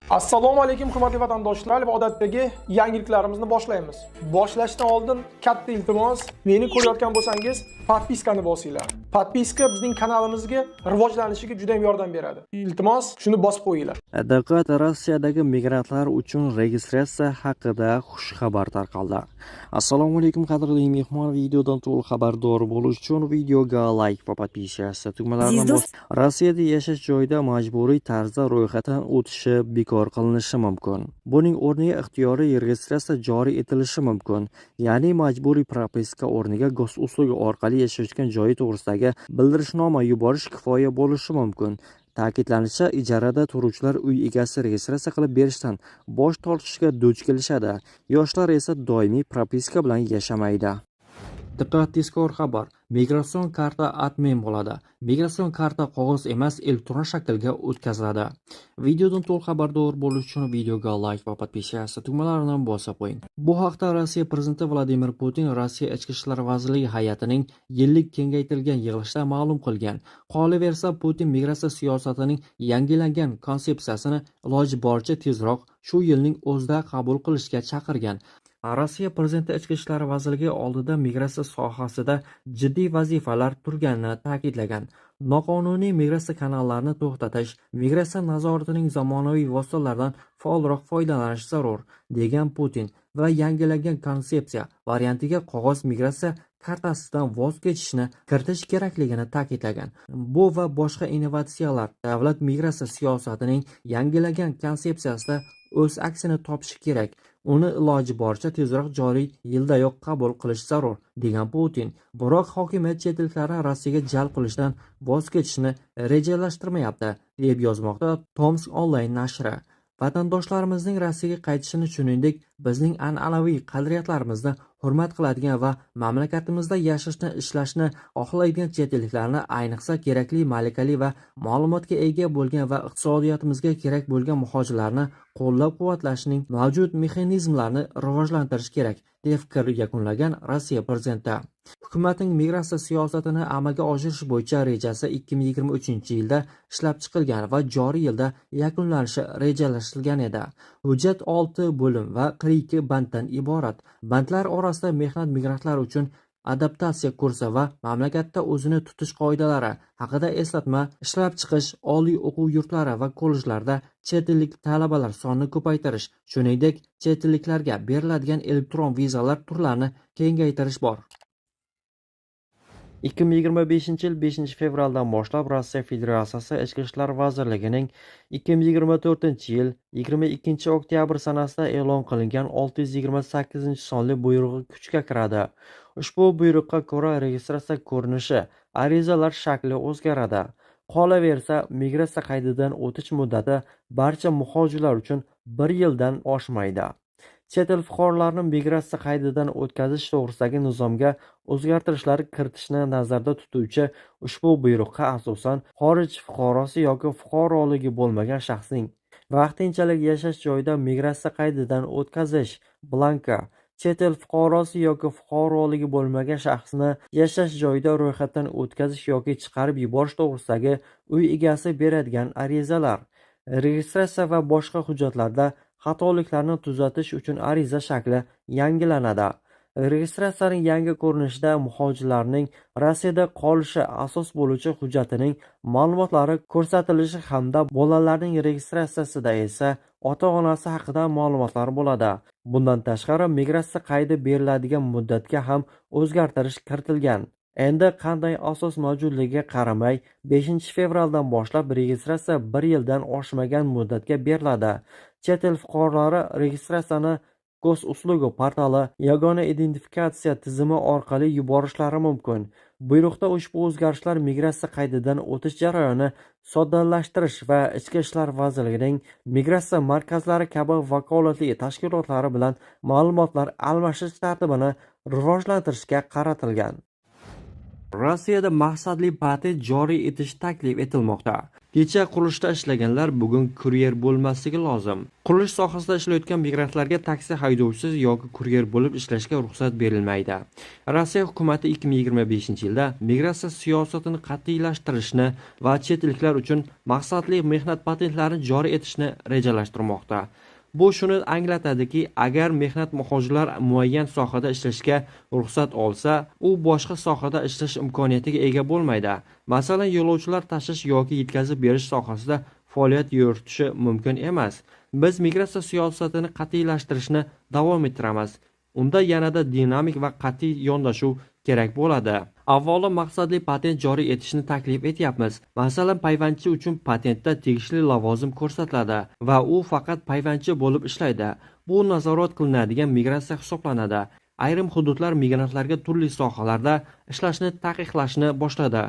Assalomu alaykum hurmatli vatandoshlar va odatdagi yangiliklarimizni boshlaymiz. Boshlashdan oldin katta iltimos, meni ko'rayotgan bo'lsangiz, podpiskani bosinglar. Podpiska bizning kanalimizga rivojlanishiga juda ham yordam beradi. Iltimos, shuni bosib qo'yinglar. Diqqat, Rossiyadagi migrantlar uchun registratsiya haqida xushxabar tarqaldi. Assalomu alaykum qadrli mehmon, videodan to'liq xabardor bo'lish uchun videoga like va podpiska tugmalarini bosing. Rossiyada yashash joyida majburiy tarzda ro'yxatdan o'tishi bekor qilinishi mumkin. Buning o'rniga ixtiyoriy registratsiya joriy etilishi mumkin. Ya'ni majburiy propiska o'rniga gos uslugi orqali yashayotgan joyi to'g'risidagi bildirishnoma yuborish kifoya bo'lishi mumkin. Ta'kidlanishicha, ijarada turuvchilar uy egasi registratsiya qilib berishdan bosh tortishga duch kelishadi. Yoshlar esa doimiy propiska bilan yashamaydi. Diqqat, tezkor xabar. Migratsion karta admin bo'ladi. Migratsion karta qog'oz emas, elektron shaklga o'tkaziladi. Videodan to'liq xabardor bo'lish uchun videoga like va podpiska tugmalarini bosib qo'ying. Bu haqda Rossiya prezidenti Vladimir Putin Rossiya Ichki ishlar vazirligi hay'atining yillik kengaytirilgan yig'ilishida ma'lum qilgan. Qolaversa, Putin migratsiya siyosatining yangilangan konsepsiyasini iloji boricha tezroq shu yilning o'zida qabul qilishga chaqirgan. Rossiya prezidenti Ichki ishlar vazirligi oldida migratsiya sohasida jiddiy vazifalar turganini ta'kidlagan. Noqonuniy migratsiya kanallarini to'xtatish, migratsiya nazoratining zamonaviy vositalaridan faolroq foydalanish zarur, degan Putin va yangilangan konsepsiya variantiga qog'oz migratsiya kartasidan voz kechishni kiritish kerakligini ta'kidlagan. Bu va boshqa innovatsiyalar davlat migratsiya siyosatining yangilangan konsepsiyasida o'z aksini topishi kerak. Uni iloji boricha tezroq joriy yildayoq qabul qilish zarur, degan Putin. Biroq hokimiyat chet elliklarni Rossiyaga jalb qilishdan voz kechishni rejalashtirmayapti, deb yozmoqda Tomsk onlayn nashri. Vatandoshlarimizning Rossiyaga qaytishini, shuningdek, bizning an'anaviy qadriyatlarimizni hurmat qiladigan va mamlakatimizda yashashni, ishlashni xohlaydigan chet elliklarni, ayniqsa kerakli malakali va ma'lumotga ega bo'lgan va iqtisodiyotimizga kerak bo'lgan muhojirlarni qo'llab-quvvatlashning mavjud mexanizmlarini rivojlantirish kerak, deb fikr yakunlagan Rossiya prezidenti. Hukumatning migratsiya siyosatini amalga oshirish bo'yicha rejasi 2023-yilda ishlab chiqilgan va joriy yilda yakunlanishi rejalashtirilgan edi. Hujjat 6 bo'lim va 42 banddan iborat. Bandlar orasida mehnat migrantlari uchun adaptatsiya kursi va mamlakatda o'zini tutish qoidalari haqida eslatma, ishlab chiqish, oliy o'quv yurtlari va kollejlarda chet ellik talabalar sonini ko'paytirish, shuningdek, chet elliklarga beriladigan elektron vizalar turlarini kengaytirish bor. 2025-yil 5-fevraldan boshlab Rossiya Federatsiyasi Ichki ishlar vazirligining 2024-yil 22-oktyabr sanasida e'lon qilingan 628-sonli buyrug'i kuchga kiradi. Ushbu buyruqqa ko'ra registratsiya ko'rinishi, arizalar shakli o'zgaradi. Qolaversa, migratsiya qaydidan o'tish muddati barcha muhojirlar uchun 1 yildan oshmaydi. Chet el fuqarolarini migratsiya qaydidan o'tkazish to'g'risidagi nizomga o'zgartirishlar kiritishni nazarda tutuvchi ushbu buyruqqa asosan xorij fuqarosi yoki fuqaroligi bo'lmagan shaxsning vaqtinchalik yashash joyida migratsiya qaydidan o'tkazish blanka, chet el fuqarosi yoki fuqaroligi bo'lmagan shaxsni yashash joyida ro'yxatdan o'tkazish yoki chiqarib yuborish to'g'risidagi uy egasi beradigan arizalar, registratsiya va boshqa hujjatlarda xatoliklarni tuzatish uchun ariza shakli yangilanadi. Registratsiyaning yangi ko'rinishida muhojirlarning Rossiyada qolishi asos bo'luvchi hujjatining ma'lumotlari ko'rsatilishi hamda bolalarning registratsiyasida esa ota-onasi haqida ma'lumotlar bo'ladi. Bundan tashqari, migratsiya qaydi beriladigan muddatga ham o'zgartirish kiritilgan. Endi qanday asos mavjudligiga qaramay, 5-fevraldan boshlab registratsiya 1 yildan oshmagan muddatga beriladi. Chet el fuqarolari registratsiyani gos uslugi portali yagona identifikatsiya tizimi orqali yuborishlari mumkin. Buyruqda ushbu o'zgarishlar migratsiya qaydidan o'tish jarayoni soddalashtirish va Ichki ishlar vazirligining migratsiya markazlari kabi vakolatli tashkilotlari bilan ma'lumotlar almashish tartibini rivojlantirishga qaratilgan. Rossiyada maqsadli patent joriy etish taklif etilmoqda. Kecha qurilishda ishlaganlar bugun kuryer bo'lmasligi lozim. Qurilish sohasida ishlayotgan migrantlarga taksi haydovchisi yoki kuryer bo'lib ishlashga ruxsat berilmaydi. Rossiya hukumati 2025-yilda migratsiya siyosatini qat'iylashtirishni va chet elliklar uchun maqsadli mehnat patentlarini joriy etishni rejalashtirmoqda. Bu shuni anglatadiki, agar mehnat muhojirlar muayyan sohada ishlashga ruxsat olsa, u boshqa sohada ishlash imkoniyatiga ega bo'lmaydi. Masalan, yo'lovchilar tashish yoki yetkazib berish sohasida faoliyat yuritishi mumkin emas. Biz migratsiya siyosatini qat'iylashtirishni davom ettiramiz. Unda yanada dinamik va qat'iy yondashuv kerak bo'ladi. Avvalo maqsadli patent joriy etishni taklif etyapmiz. Masalan, payvandchi uchun patentda tegishli lavozim ko'rsatiladi va u faqat payvandchi bo'lib ishlaydi. Bu nazorat qilinadigan migratsiya hisoblanadi. Ayrim hududlar migrantlarga turli sohalarda ishlashni taqiqlashni boshladi.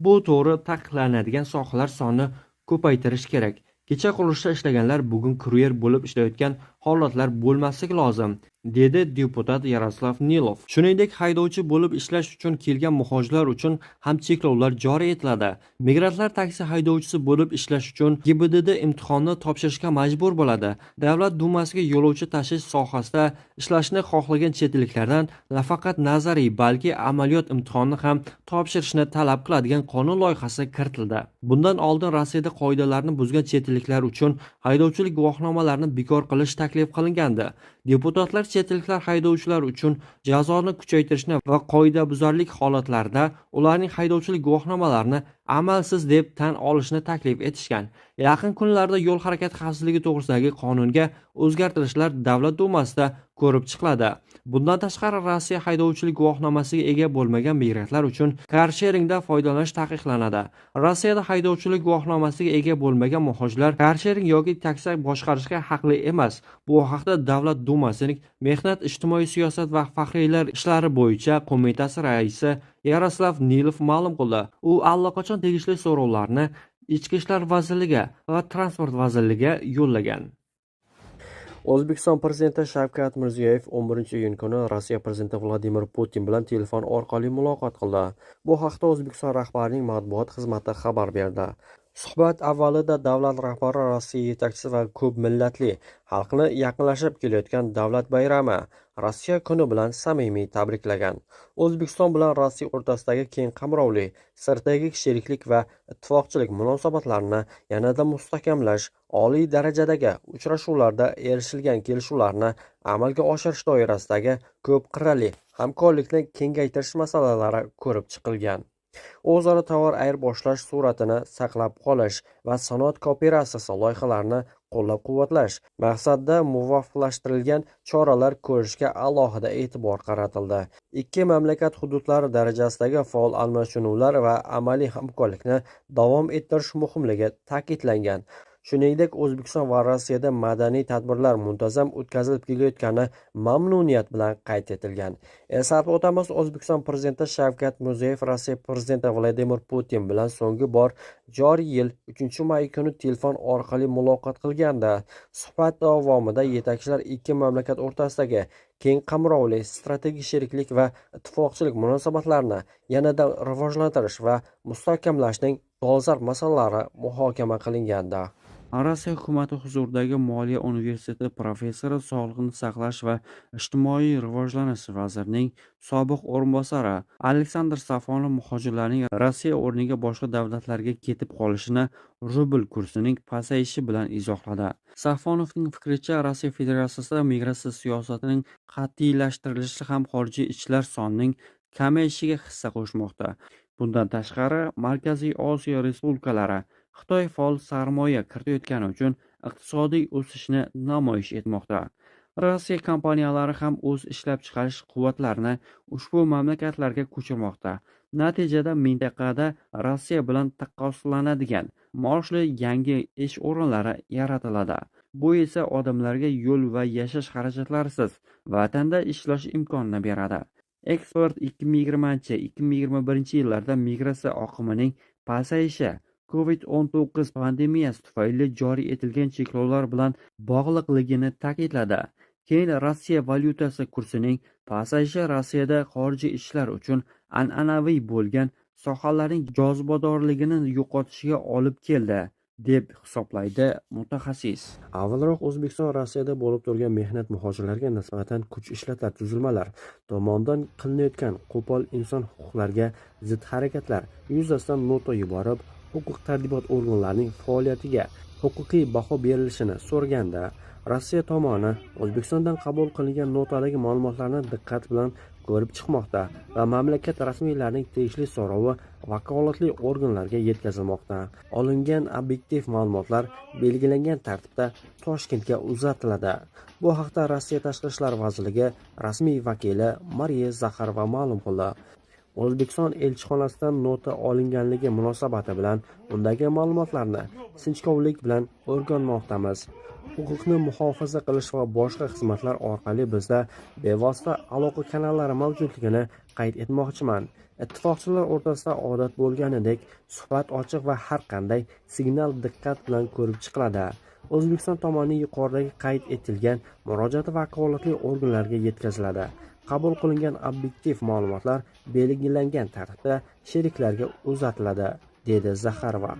Bu to'g'ri, taqiqlanadigan sohalar sonini ko'paytirish kerak. Kecha qurilishda ishlaganlar bugun kuryer bo'lib ishlayotgan holatlar bo'lmasligi lozim, dedi deputat Yaroslav Nilov. Shuningdek, haydovchi bo'lib ishlash uchun kelgan muhojirlar uchun ham cheklovlar joriy etiladi. Migrantlar taksi haydovchisi bo'lib ishlash uchun GIBDD imtihonni topshirishga majbur bo'ladi. Davlat dumasiga yo'lovchi tashish sohasida ishlashni xohlagan chet elliklardan nafaqat nazariy, balki amaliyot imtihonni ham topshirishni talab qiladigan qonun loyihasi kiritildi. Bundan oldin Rossiyada qoidalarni buzgan chet elliklar uchun haydovchilik guvohnomalarini bekor qilish taklif qilingandi. Deputatlar chet elliklar haydovchilar uchun jazoni kuchaytirishni va qoidabuzarlik holatlarida ularning haydovchilik guvohnomalarini amalsiz deb tan olishni taklif etishgan. Yaqin kunlarda yo'l harakati xavfsizligi to'g'risidagi qonunga o'zgartirishlar Davlat dumasida ko'rib chiqiladi. Bundan tashqari, Rossiya haydovchilik guvohnomasiga ega bo'lmagan migrantlar uchun karsheringda foydalanish taqiqlanadi. Rossiyada haydovchilik guvohnomasiga ega bo'lmagan muhojirlar karshering yoki taksi boshqarishga haqli emas. Bu haqda Davlat dumasining Mehnat, ijtimoiy siyosat va faxriylar ishlari bo'yicha qo'mitasi raisi Yaroslav Nilov ma'lum qildi. U allaqachon tegishli so'rovlarni Ichki ishlar vazirligi va Transport vazirligiga yo'llagan. O'zbekiston prezidenti Shavkat Mirziyoyev 11-iyun kuni Rossiya prezidenti Vladimir Putin bilan telefon orqali muloqot qildi. Bu haqda O'zbekiston rahbarining matbuot xizmati xabar berdi. Suhbat avvalida davlat rahbari Rossiya yetakchisi va ko'p millatli xalqni yaqinlashib kelayotgan davlat bayrami Rossiya kuni bilan samimiy tabriklagan. O'zbekiston bilan Rossiya o'rtasidagi keng qamrovli strategik sheriklik va ittifoqchilik munosabatlarini yanada mustahkamlash, oliy darajadagi uchrashuvlarda erishilgan kelishuvlarni amalga oshirish doirasidagi ko'p qirrali hamkorlikni kengaytirish masalalari ko'rib chiqilgan. O'zaro tovar ayirboshlash sur'atini saqlab qolish va sanoat kooperatsiyasi loyihalarini qo'llab-quvvatlash maqsadida muvofiqlashtirilgan choralar ko'rishga alohida e'tibor qaratildi. Ikki mamlakat hududlari darajasidagi faol almashinuvlar va amaliy hamkorlikni davom ettirish muhimligi ta'kidlangan. Shuningdek, O'zbekiston va Rossiyada madaniy tadbirlar muntazam o'tkazilib kelayotgani mamnuniyat bilan qayd etilgan. Eslatib o'tamiz, O'zbekiston prezidenti Shavkat Mirziyoyev Rossiya prezidenti Vladimir Putin bilan so'nggi bor joriy yil 3-may kuni telefon orqali muloqot qilgandi. Suhbat davomida yetakchilar ikki mamlakat o'rtasidagi keng qamrovli strategik sheriklik va ittifoqchilik munosabatlarini yanada rivojlantirish va mustahkamlashning dolzarb masalalari muhokama qilingandi. Rossiya hukumati huzuridagi Moliya universiteti professori, Sog'liqni saqlash va ijtimoiy rivojlanish vazirining sobiq o'rinbosari Aleksandr Safonov muhojirlarning Rossiya o'rniga boshqa davlatlarga ketib qolishini rubl kursining pasayishi bilan izohladi. Safonovning fikricha, Rossiya Federatsiyasida migratsiya siyosatining qat'iylashtirilishi ham xorijiy ishchilar sonining kamayishiga hissa qo'shmoqda. Bundan tashqari, Markaziy Osiyo respublikalari Xitoy faol sarmoya kiritayotgani uchun iqtisodiy o'sishni namoyish etmoqda. Rossiya kompaniyalari ham o'z ishlab chiqarish quvvatlarini ushbu mamlakatlarga ko'chirmoqda. Natijada mintaqada Rossiya bilan taqqoslanadigan maoshli yangi ish o'rinlari yaratiladi. Bu esa odamlarga yo'l va yashash xarajatlarisiz vatanda ishlash imkonini beradi. Eksport 2020-2021 yillarda migratsiya oqimining pasayishi COVID-19 pandemiyasi tufayli joriy etilgan cheklovlar bilan bog'liqligini ta'kidladi. Keyin Rossiya valyutasi kursining pasayishi Rossiyada xorijiy ishlar uchun an'anaviy bo'lgan sohalarning jozibadorligini yo'qotishiga olib keldi. deb hisoblaydi mutaxassis. Avvalroq O'zbekiston Rossiyada bo'lib turgan mehnat muhojirlariga nisbatan kuch ishlatar tuzilmalar tomonidan qilinayotgan qo'pol inson huquqlariga zid harakatlar yuzasidan nota yuborib, huquq-tartibot organlarining faoliyatiga huquqiy baho berilishini so'raganda, Rossiya tomoni O'zbekistondan qabul qilingan notadagi ma'lumotlarni diqqat bilan ko'rib chiqmoqda va mamlakat rasmiylarining tegishli so'rovi vakolatli organlarga yetkazilmoqda. Olingan obyektiv ma'lumotlar belgilangan tartibda Toshkentga uzatiladi. Bu haqda Rossiya Tashqi ishlar vazirligi rasmiy vakili Mariya Zakharova ma'lum qildi. O'zbekiston elchixonasidan nota olinganligi munosabati bilan undagi ma'lumotlarni sinchkovlik bilan o'rganmoqdamiz. Huquqni muhofaza qilish va boshqa xizmatlar orqali bizda bevosita aloqa kanallari mavjudligini qayd etmoqchiman. Ittifoqchilar o'rtasida odat bo'lganidek suhbat ochiq va har qanday signal diqqat bilan ko'rib chiqiladi. O'zbekiston tomonining yuqoridagi qayd etilgan murojaati vakolatli organlarga yetkaziladi. Qabul qilingan obyektiv ma'lumotlar belgilangan tartibda sheriklarga uzatiladi, dedi Zakharova.